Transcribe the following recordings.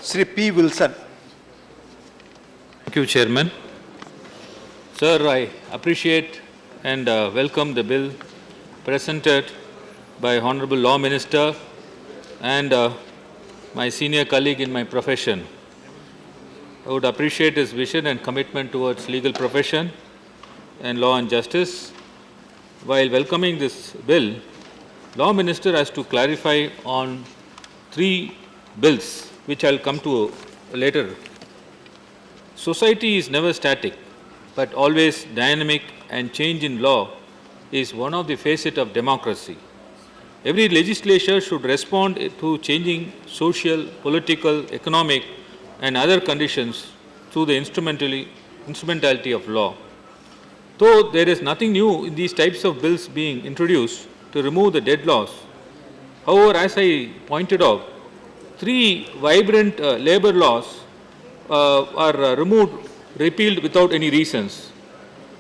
Sri P. Wilson. Thank you, Chairman. Sir, I appreciate and welcome the bill presented by Honorable Law Minister and my senior colleague in my profession. I would appreciate his vision and commitment towards legal profession and law and justice. While welcoming this bill, Law Minister has to clarify on 3 bills, which I'll come to later. Society is never static, but always dynamic, and change in law is one of the facets of democracy. Every legislature should respond to changing social, political, economic, and other conditions through the instrumentality of law. Though there is nothing new in these types of bills being introduced to remove the dead laws, however, as I pointed out, 3 vibrant labor laws are repealed without any reasons,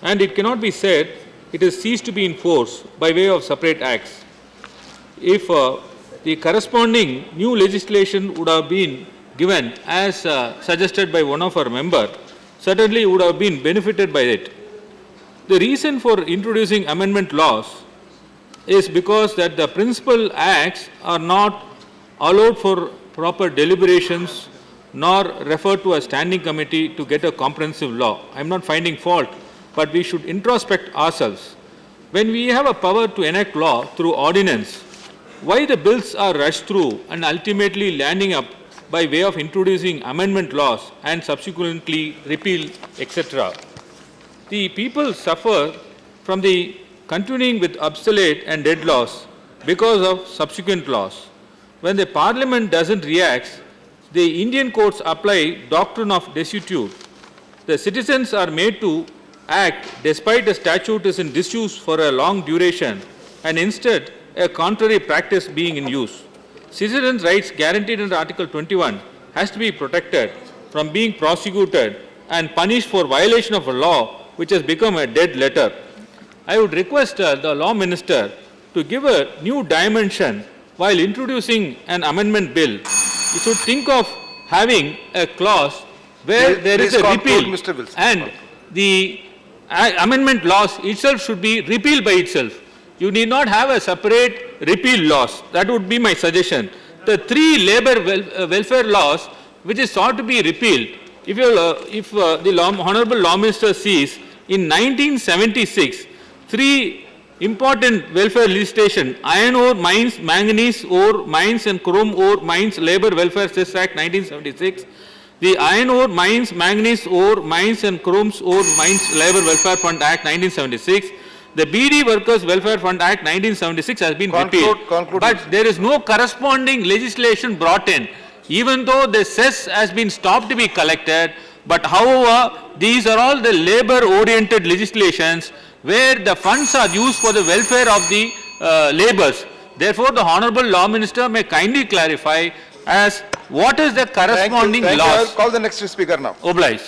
and it cannot be said it has ceased to be in force by way of separate acts. If the corresponding new legislation would have been given as suggested by one of our members, certainly would have been benefited by it. The reason for introducing amendment laws is because that the principal acts are not allowed for proper deliberations nor referred to a standing committee to get a comprehensive law. I am not finding fault, but we should introspect ourselves. When we have a power to enact law through ordinance, why the bills are rushed through and ultimately landing up by way of introducing amendment laws and subsequently repeal, etc. The people suffer from the continuing with obsolete and dead laws because of subsequent laws. When the Parliament doesn't react, the Indian courts apply doctrine of desuetude. The citizens are made to act despite the statute is in disuse for a long duration, and instead a contrary practice being in use. Citizens' rights guaranteed under Article 21 has to be protected from being prosecuted and punished for violation of a law which has become a dead letter. I would request the Law Minister to give a new dimension while introducing an amendment bill. You should think of having a clause where there is a repeal, and the amendment laws itself should be repealed by itself. You need not have a separate repeal laws. That would be my suggestion. The 3 labor welfare laws which is sought to be repealed, if the Honorable Law Minister sees, in 1976, 3 important welfare legislation, Iron Ore Mines, Manganese Ore Mines and Chrome Ore Mines Labor Welfare Cess Act 1976, the Iron Ore Mines, Manganese Ore Mines and Chrome Ore Mines Labor Welfare Fund Act 1976, the BD Workers Welfare Fund Act 1976 has been repealed. But there is no corresponding legislation brought in, even though the cess has been stopped to be collected. But however, these are all the labor-oriented legislations where the funds are used for the welfare of the laborers. Therefore, the Honorable Law Minister may kindly clarify as what is the corresponding laws. Call the next speaker now. Oblige.